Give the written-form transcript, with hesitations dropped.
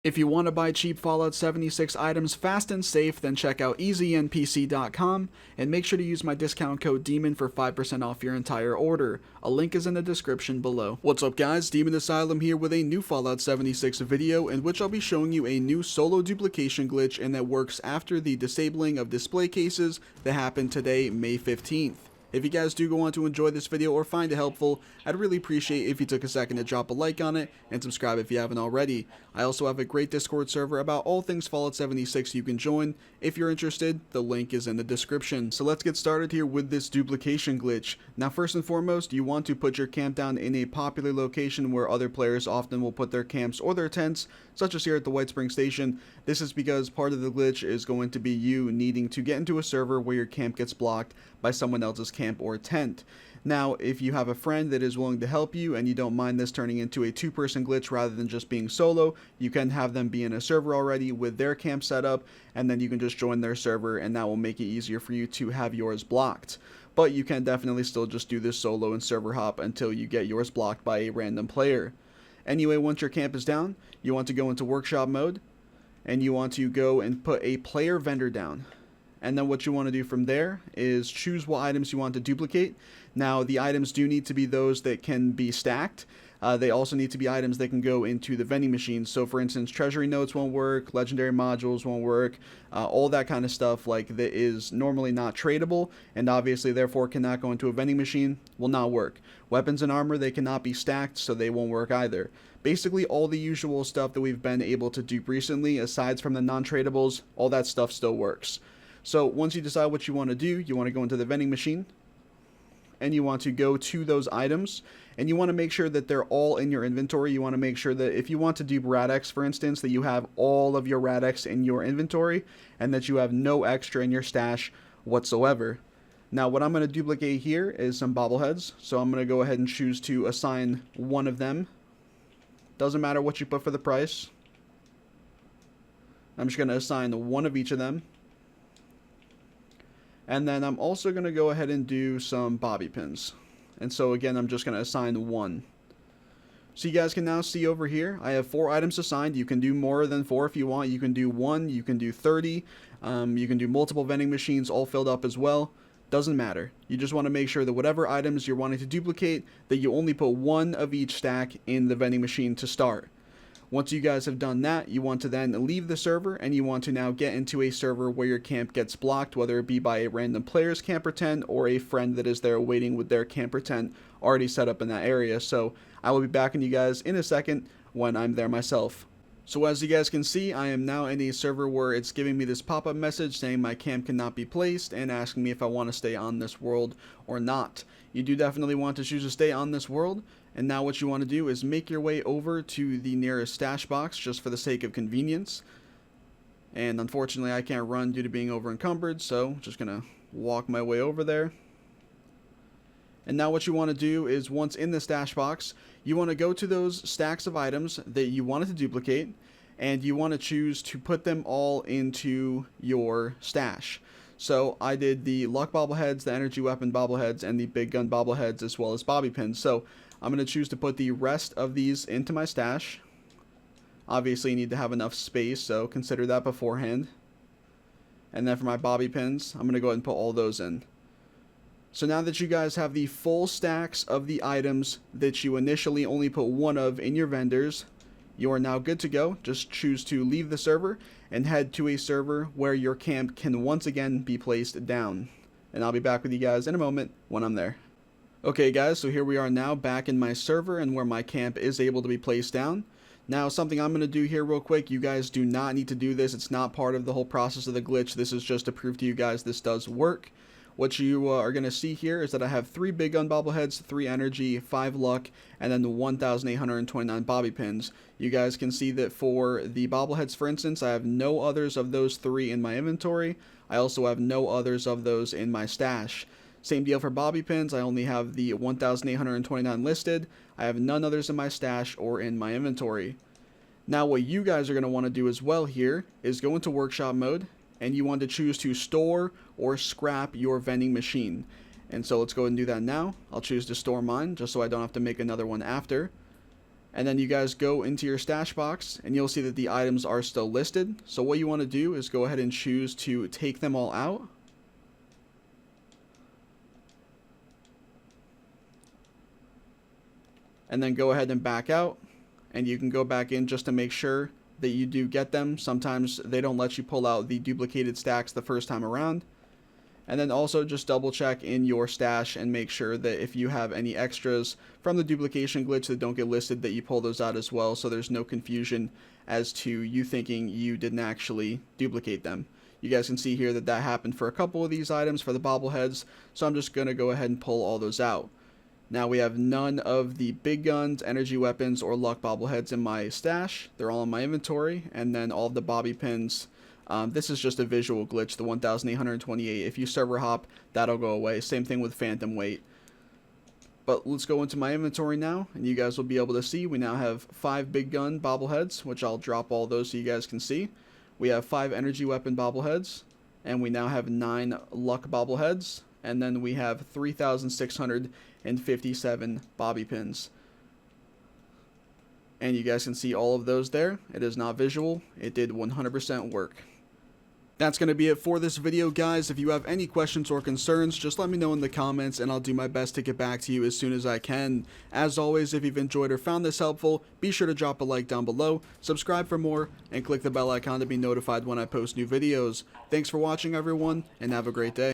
If you want to buy cheap Fallout 76 items fast and safe, then check out easynpc.com and make sure to use my discount code DEMON for 5% off your entire order. A link is in the description below. What's up guys, Demon Asylum here with a new Fallout 76 video in which I'll be showing you a new solo duplication glitch and that works after the disabling of display cases that happened today, May 15th. If you guys do go on to enjoy this video or find it helpful, I'd really appreciate if you took a second to drop a like on it and subscribe if you haven't already. I also have a great Discord server about all things Fallout 76 you can join. If you're interested, the link is in the description. So let's get started here with this duplication glitch. Now first and foremost, you want to put your camp down in a popular location where other players often will put their camps or their tents, such as here at the White Spring Station. This is because part of the glitch is going to be you needing to get into a server where your camp gets blocked by someone else's camp or tent. Now, if you have a friend that is willing to help you and you don't mind this turning into a two-person glitch rather than just being solo, you can have them be in a server already with their camp set up, and then you can just join their server, and that will make it easier for you to have yours blocked. But you can definitely still just do this solo and server hop until you get yours blocked by a random player. Anyway, once your camp is down, you want to go into workshop mode, and you want to go and put a player vendor down. And then what you want to do from there is choose what items you want to duplicate. Now, the items do need to be those that can be stacked. They also need to be items that can go into the vending machines. So, for instance, treasury notes won't work, legendary modules won't work, all that kind of stuff like that is normally not tradable and obviously therefore cannot go into a vending machine will not work. Weapons and armor, they cannot be stacked, so they won't work either. Basically, all the usual stuff that we've been able to dupe recently, aside from the non-tradables, all that stuff still works. So once you decide what you want to do, you want to go into the vending machine and you want to go to those items and you want to make sure that they're all in your inventory. You want to make sure that if you want to dupe Rad-X, for instance, that you have all of your Rad-X in your inventory and that you have no extra in your stash whatsoever. Now what I'm going to duplicate here is some bobbleheads. So I'm going to go ahead and choose to assign one of them. Doesn't matter what you put for the price. I'm just going to assign one of each of them. And then I'm also going to go ahead and do some bobby pins. And so again, I'm just going to assign one. So you guys can now see over here, I have 4 items assigned. You can do more than 4 if you want. You can do 1, you can do 30, you can do multiple vending machines all filled up as well. Doesn't matter. You just want to make sure that whatever items you're wanting to duplicate, that you only put 1 of each stack in the vending machine to start. Once you guys have done that, you want to then leave the server and you want to now get into a server where your camp gets blocked, whether it be by a random player's camper tent or a friend that is there waiting with their camper tent already set up in that area. So I will be back on you guys in a second when I'm there myself. So as you guys can see, I am now in a server where it's giving me this pop-up message saying my camp cannot be placed and asking me if I want to stay on this world or not. You do definitely want to choose to stay on this world, and now what you want to do is make your way over to the nearest stash box just for the sake of convenience. And unfortunately I can't run due to being over encumbered, so just gonna walk my way over there. And now what you want to do is once in the stash box, you want to go to those stacks of items that you wanted to duplicate, and you want to choose to put them all into your stash. So I did the luck bobbleheads, the energy weapon bobbleheads, and the big gun bobbleheads, as well as bobby pins. So I'm going to choose to put the rest of these into my stash. Obviously you need to have enough space, so consider that beforehand. And then for my bobby pins, I'm going to go ahead and put all those in. So now that you guys have the full stacks of the items that you initially only put 1 of in your vendors, you are now good to go. Just choose to leave the server and head to a server where your camp can once again be placed down. And I'll be back with you guys in a moment when I'm there. Okay guys, so here we are now back in my server and where my camp is able to be placed down. Now something I'm going to do here real quick, you guys do not need to do this. It's not part of the whole process of the glitch. This is just to prove to you guys this does work. What you are going to see here is that I have 3 big gun bobbleheads, 3 energy, 5 luck, and then the 1,829 bobby pins. You guys can see that for the bobbleheads, for instance, I have no others of those 3 in my inventory. I also have no others of those in my stash. Same deal for bobby pins. I only have the 1,829 listed. I have none others in my stash or in my inventory. Now what you guys are going to want to do as well here is go into workshop mode, and you want to choose to store or scrap your vending machine. And so let's go ahead and do that now. I'll choose to store mine just so I don't have to make another one after. And then you guys go into your stash box and you'll see that the items are still listed. So what you want to do is go ahead and choose to take them all out. And then go ahead and back out, and you can go back in just to make sure that you do get them. Sometimes they don't let you pull out the duplicated stacks the first time around. And then also just double check in your stash and make sure that if you have any extras from the duplication glitch that don't get listed, that you pull those out as well, so there's no confusion as to you thinking you didn't actually duplicate them. You guys can see here that that happened for a couple of these items for the bobbleheads, so I'm just going to go ahead and pull all those out. Now we have none of the big guns, energy weapons, or luck bobbleheads in my stash. They're all in my inventory. And then all of the bobby pins. This is just a visual glitch, the 1,828. If you server hop, that'll go away. Same thing with phantom weight. But let's go into my inventory now, and you guys will be able to see we now have 5 big gun bobbleheads, which I'll drop all those so you guys can see. We have 5 energy weapon bobbleheads, and we now have 9 luck bobbleheads. And then we have 3,657 bobby pins. And you guys can see all of those there. It is not visual. It did 100% work. That's going to be it for this video, guys. If you have any questions or concerns, just let me know in the comments, and I'll do my best to get back to you as soon as I can. As always, if you've enjoyed or found this helpful, be sure to drop a like down below, subscribe for more, and click the bell icon to be notified when I post new videos. Thanks for watching, everyone, and have a great day.